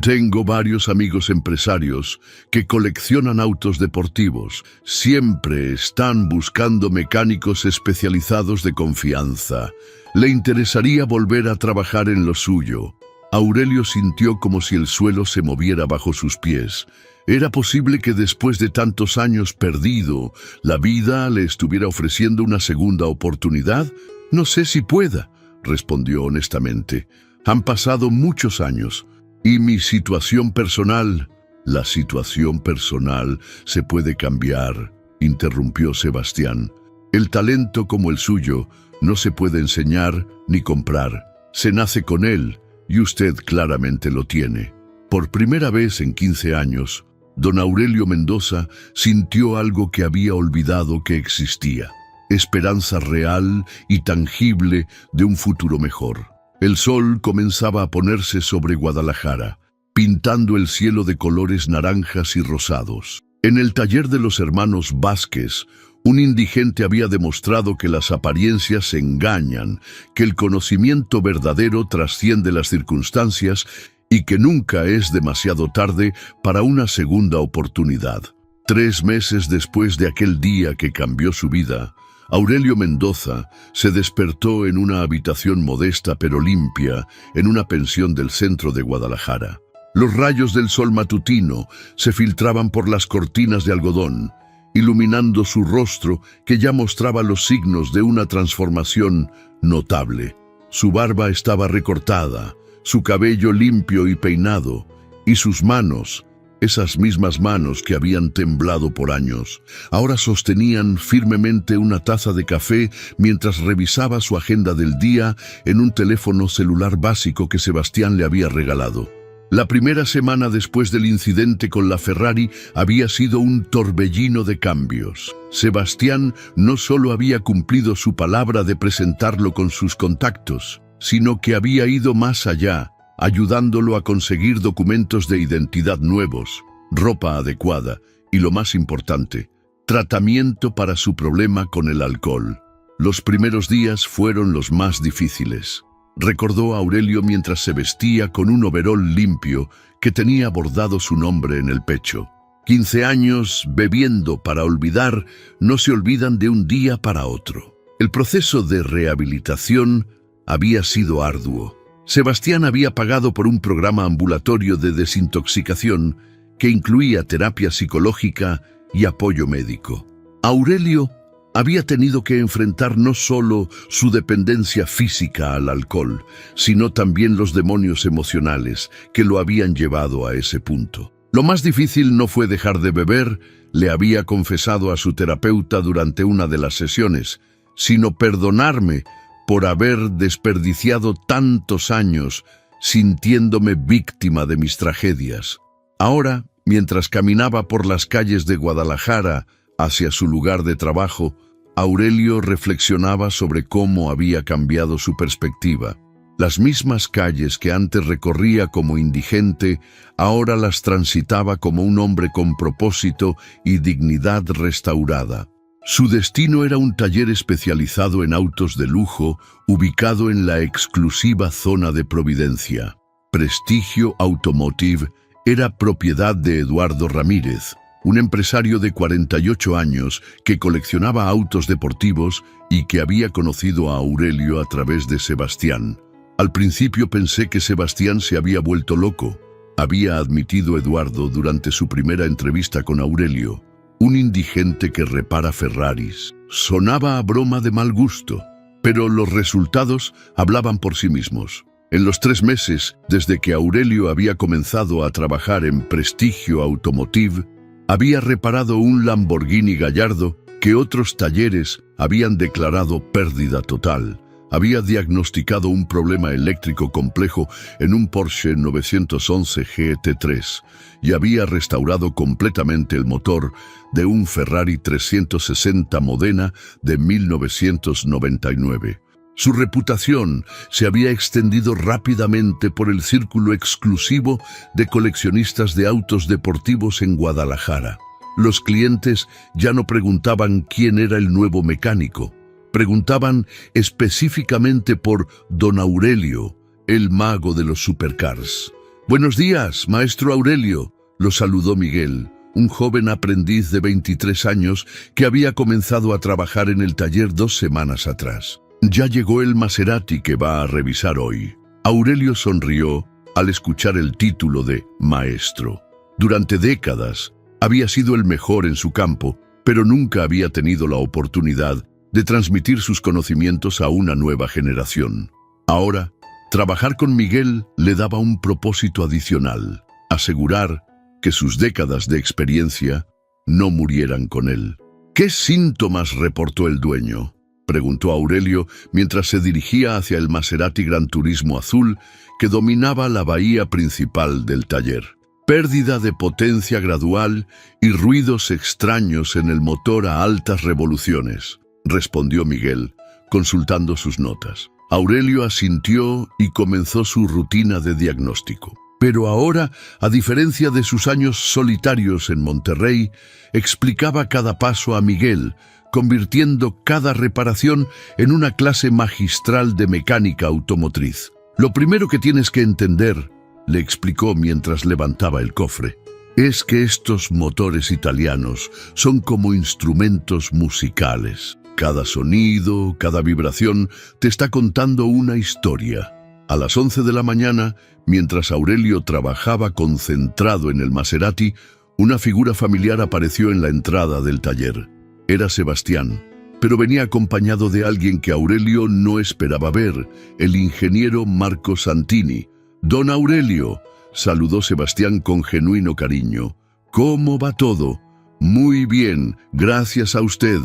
«Tengo varios amigos empresarios que coleccionan autos deportivos. Siempre están buscando mecánicos especializados de confianza. ¿Le interesaría volver a trabajar en lo suyo?». Aurelio sintió como si el suelo se moviera bajo sus pies. ¿Era posible que después de tantos años perdido, la vida le estuviera ofreciendo una segunda oportunidad? «No sé si pueda», respondió honestamente. «Han pasado muchos años. Y mi situación personal». «La situación personal se puede cambiar», interrumpió Sebastián. «El talento como el suyo no se puede enseñar ni comprar. Se nace con él, y usted claramente lo tiene». Por primera vez en 15 años, don Aurelio Mendoza sintió algo que había olvidado que existía. Esperanza real y tangible de un futuro mejor. El sol comenzaba a ponerse sobre Guadalajara, pintando el cielo de colores naranjas y rosados. En el taller de los hermanos Vázquez, un indigente había demostrado que las apariencias engañan, que el conocimiento verdadero trasciende las circunstancias y que nunca es demasiado tarde para una segunda oportunidad. 3 meses después de aquel día que cambió su vida, Aurelio Mendoza se despertó en una habitación modesta pero limpia en una pensión del centro de Guadalajara. Los rayos del sol matutino se filtraban por las cortinas de algodón, iluminando su rostro que ya mostraba los signos de una transformación notable. Su barba estaba recortada, su cabello limpio y peinado, y sus manos Esas mismas manos que habían temblado por años, ahora sostenían firmemente una taza de café mientras revisaba su agenda del día en un teléfono celular básico que Sebastián le había regalado. La primera semana después del incidente con la Ferrari había sido un torbellino de cambios. Sebastián no solo había cumplido su palabra de presentarlo con sus contactos, sino que había ido más allá, ayudándolo a conseguir documentos de identidad nuevos, ropa adecuada y, lo más importante, tratamiento para su problema con el alcohol. Los primeros días fueron los más difíciles. Recordó a Aurelio mientras se vestía con un overol limpio que tenía bordado su nombre en el pecho. 15 años bebiendo para olvidar no se olvidan de un día para otro. El proceso de rehabilitación había sido arduo. Sebastián había pagado por un programa ambulatorio de desintoxicación que incluía terapia psicológica y apoyo médico. Aurelio había tenido que enfrentar no solo su dependencia física al alcohol, sino también los demonios emocionales que lo habían llevado a ese punto. Lo más difícil no fue dejar de beber, le había confesado a su terapeuta durante una de las sesiones, sino perdonarme por haber desperdiciado tantos años sintiéndome víctima de mis tragedias. Ahora, mientras caminaba por las calles de Guadalajara hacia su lugar de trabajo, Aurelio reflexionaba sobre cómo había cambiado su perspectiva. Las mismas calles que antes recorría como indigente, ahora las transitaba como un hombre con propósito y dignidad restaurada. Su destino era un taller especializado en autos de lujo, ubicado en la exclusiva zona de Providencia. Prestigio Automotive era propiedad de Eduardo Ramírez, un empresario de 48 años que coleccionaba autos deportivos y que había conocido a Aurelio a través de Sebastián. Al principio pensé que Sebastián se había vuelto loco, había admitido Eduardo durante su primera entrevista con Aurelio. Un indigente que repara Ferraris. Sonaba a broma de mal gusto, pero los resultados hablaban por sí mismos. En los 3 meses desde que Aurelio había comenzado a trabajar en Prestigio Automotive, había reparado un Lamborghini Gallardo que otros talleres habían declarado pérdida total. Había diagnosticado un problema eléctrico complejo en un Porsche 911 GT3 y había restaurado completamente el motor de un Ferrari 360 Modena de 1999. Su reputación se había extendido rápidamente por el círculo exclusivo de coleccionistas de autos deportivos en Guadalajara. Los clientes ya no preguntaban quién era el nuevo mecánico. Preguntaban específicamente por Don Aurelio, el mago de los supercars. «Buenos días, maestro Aurelio», lo saludó Miguel, un joven aprendiz de 23 años que había comenzado a trabajar en el taller 2 semanas atrás. «Ya llegó el Maserati que va a revisar hoy». Aurelio sonrió al escuchar el título de maestro. Durante décadas había sido el mejor en su campo, pero nunca había tenido la oportunidad de transmitir sus conocimientos a una nueva generación. Ahora, trabajar con Miguel le daba un propósito adicional: asegurar que sus décadas de experiencia no murieran con él. «¿Qué síntomas reportó el dueño?», preguntó Aurelio mientras se dirigía hacia el Maserati Gran Turismo azul que dominaba la bahía principal del taller. «Pérdida de potencia gradual y ruidos extraños en el motor a altas revoluciones», respondió Miguel, consultando sus notas. Aurelio asintió y comenzó su rutina de diagnóstico. Pero ahora, a diferencia de sus años solitarios en Monterrey, explicaba cada paso a Miguel, convirtiendo cada reparación en una clase magistral de mecánica automotriz. «Lo primero que tienes que entender», le explicó mientras levantaba el cofre, «es que estos motores italianos son como instrumentos musicales. Cada sonido, cada vibración te está contando una historia». A las 11 de la mañana, mientras Aurelio trabajaba concentrado en el Maserati, una figura familiar apareció en la entrada del taller. Era Sebastián, pero venía acompañado de alguien que Aurelio no esperaba ver, el ingeniero Marco Santini. «Don Aurelio», saludó Sebastián con genuino cariño. «¿Cómo va todo?» «Muy bien, gracias a usted»,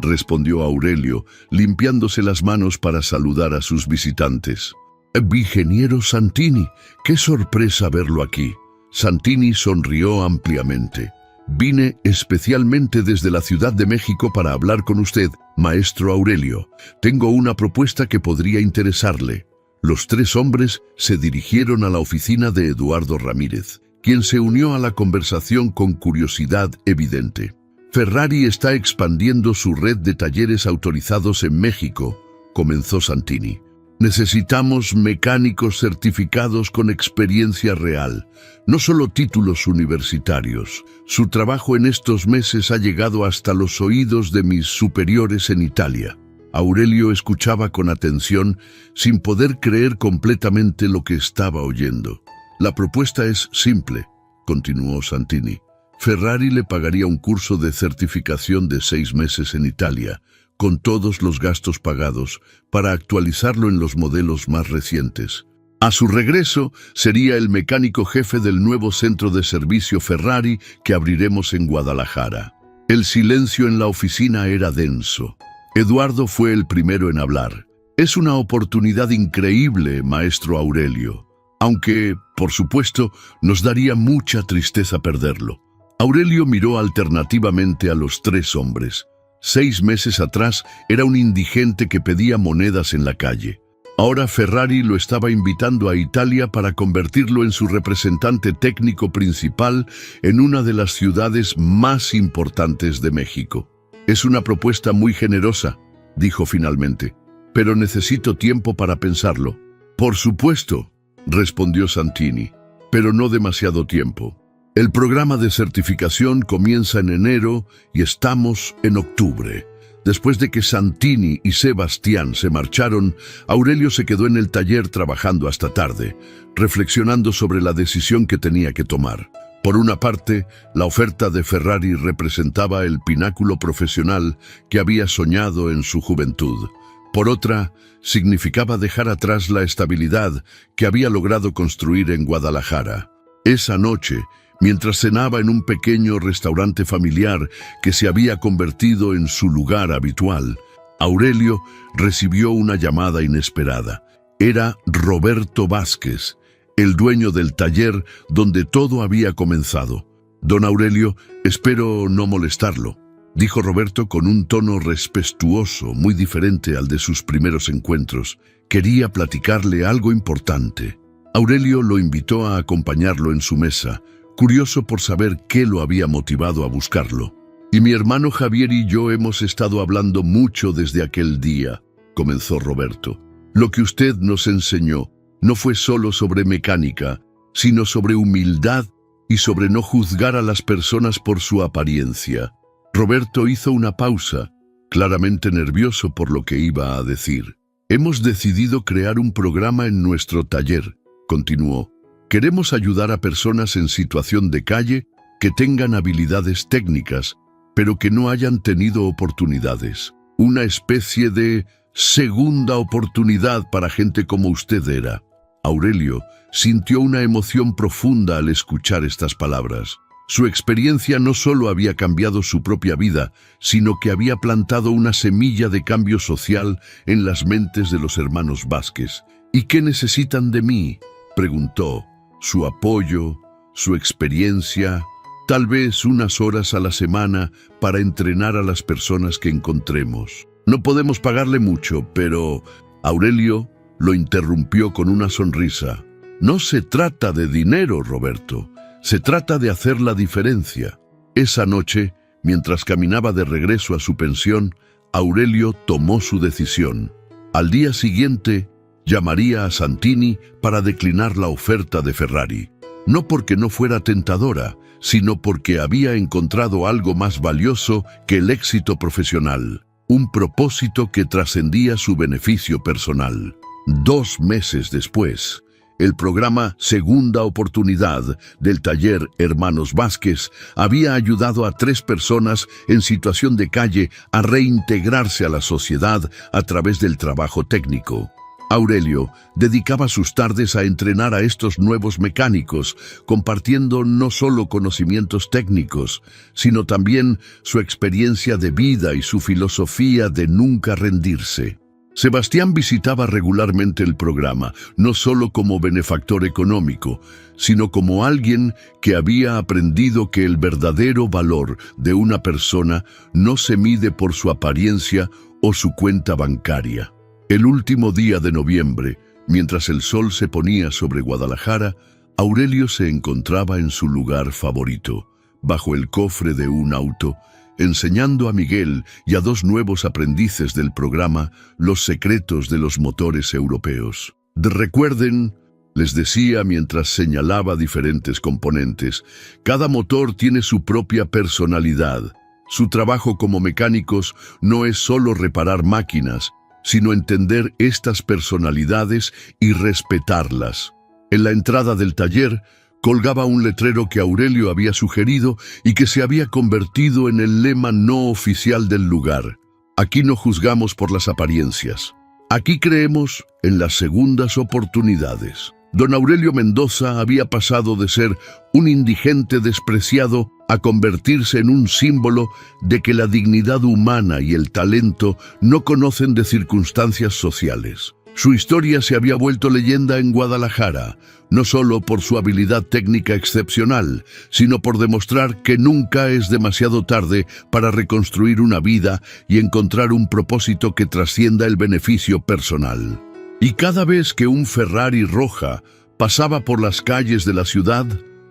respondió Aurelio, limpiándose las manos para saludar a sus visitantes. «Ingeniero Santini, qué sorpresa verlo aquí». Santini sonrió ampliamente. «Vine especialmente desde la Ciudad de México para hablar con usted, maestro Aurelio. Tengo una propuesta que podría interesarle». Los tres hombres se dirigieron a la oficina de Eduardo Ramírez, quien se unió a la conversación con curiosidad evidente. «Ferrari está expandiendo su red de talleres autorizados en México», comenzó Santini. «Necesitamos mecánicos certificados con experiencia real, no solo títulos universitarios. Su trabajo en estos meses ha llegado hasta los oídos de mis superiores en Italia». Aurelio escuchaba con atención, sin poder creer completamente lo que estaba oyendo. «La propuesta es simple», continuó Santini. «Ferrari le pagaría un curso de certificación de 6 meses en Italia, con todos los gastos pagados, para actualizarlo en los modelos más recientes. A su regreso, sería el mecánico jefe del nuevo centro de servicio Ferrari que abriremos en Guadalajara». El silencio en la oficina era denso. Eduardo fue el primero en hablar. «Es una oportunidad increíble, maestro Aurelio, aunque, por supuesto, nos daría mucha tristeza perderlo». Aurelio miró alternativamente a los tres hombres. 6 meses atrás era un indigente que pedía monedas en la calle. Ahora Ferrari lo estaba invitando a Italia para convertirlo en su representante técnico principal en una de las ciudades más importantes de México. «Es una propuesta muy generosa», dijo finalmente, «pero necesito tiempo para pensarlo». «Por supuesto», respondió Santini, «pero no demasiado tiempo. El programa de certificación comienza en enero y estamos en octubre». Después de que Santini y Sebastián se marcharon, Aurelio se quedó en el taller trabajando hasta tarde, reflexionando sobre la decisión que tenía que tomar. Por una parte, la oferta de Ferrari representaba el pináculo profesional que había soñado en su juventud. Por otra, significaba dejar atrás la estabilidad que había logrado construir en Guadalajara. Esa noche, mientras cenaba en un pequeño restaurante familiar que se había convertido en su lugar habitual, Aurelio recibió una llamada inesperada. Era Roberto Vázquez, el dueño del taller donde todo había comenzado. «Don Aurelio, espero no molestarlo», dijo Roberto con un tono respetuoso, muy diferente al de sus primeros encuentros. Quería platicarle algo importante. Aurelio lo invitó a acompañarlo en su mesa, curioso por saber qué lo había motivado a buscarlo. «Y mi hermano Javier y yo hemos estado hablando mucho desde aquel día», comenzó Roberto. «Lo que usted nos enseñó no fue solo sobre mecánica, sino sobre humildad y sobre no juzgar a las personas por su apariencia». Roberto hizo una pausa, claramente nervioso por lo que iba a decir. «Hemos decidido crear un programa en nuestro taller», continuó. «Queremos ayudar a personas en situación de calle que tengan habilidades técnicas, pero que no hayan tenido oportunidades. Una especie de segunda oportunidad para gente como usted era». Aurelio sintió una emoción profunda al escuchar estas palabras. Su experiencia no solo había cambiado su propia vida, sino que había plantado una semilla de cambio social en las mentes de los hermanos Vázquez. «¿Y qué necesitan de mí?», preguntó. «Su apoyo, su experiencia, tal vez unas horas a la semana para entrenar a las personas que encontremos. No podemos pagarle mucho, pero...» Aurelio lo interrumpió con una sonrisa. «No se trata de dinero, Roberto. Se trata de hacer la diferencia». Esa noche, mientras caminaba de regreso a su pensión, Aurelio tomó su decisión. Al día siguiente, llamaría a Santini para declinar la oferta de Ferrari. No porque no fuera tentadora, sino porque había encontrado algo más valioso que el éxito profesional, un propósito que trascendía su beneficio personal. 2 meses después, el programa Segunda Oportunidad del taller Hermanos Vázquez había ayudado a 3 personas en situación de calle a reintegrarse a la sociedad a través del trabajo técnico. Aurelio dedicaba sus tardes a entrenar a estos nuevos mecánicos, compartiendo no solo conocimientos técnicos, sino también su experiencia de vida y su filosofía de nunca rendirse. Sebastián visitaba regularmente el programa, no solo como benefactor económico, sino como alguien que había aprendido que el verdadero valor de una persona no se mide por su apariencia o su cuenta bancaria. El último día de noviembre, mientras el sol se ponía sobre Guadalajara, Aurelio se encontraba en su lugar favorito, bajo el cofre de un auto, enseñando a Miguel y a dos nuevos aprendices del programa los secretos de los motores europeos. Recuerden, les decía mientras señalaba diferentes componentes, cada motor tiene su propia personalidad. Su trabajo como mecánicos no es solo reparar máquinas, sino entender estas personalidades y respetarlas. En la entrada del taller colgaba un letrero que Aurelio había sugerido y que se había convertido en el lema no oficial del lugar. Aquí no juzgamos por las apariencias. Aquí creemos en las segundas oportunidades. Don Aurelio Mendoza había pasado de ser un indigente despreciado a convertirse en un símbolo de que la dignidad humana y el talento no conocen de circunstancias sociales. Su historia se había vuelto leyenda en Guadalajara, no solo por su habilidad técnica excepcional, sino por demostrar que nunca es demasiado tarde para reconstruir una vida y encontrar un propósito que trascienda el beneficio personal. Y cada vez que un Ferrari roja pasaba por las calles de la ciudad,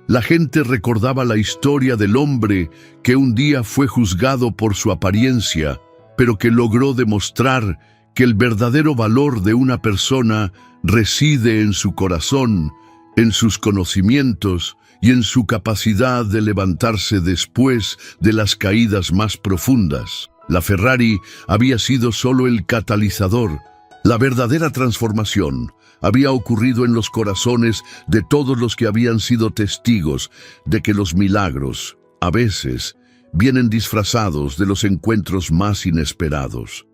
la gente recordaba la historia del hombre que un día fue juzgado por su apariencia, pero que logró demostrar que el verdadero valor de una persona reside en su corazón, en sus conocimientos y en su capacidad de levantarse después de las caídas más profundas. La Ferrari había sido solo el catalizador. La verdadera transformación había ocurrido en los corazones de todos los que habían sido testigos de que los milagros, a veces, vienen disfrazados de los encuentros más inesperados.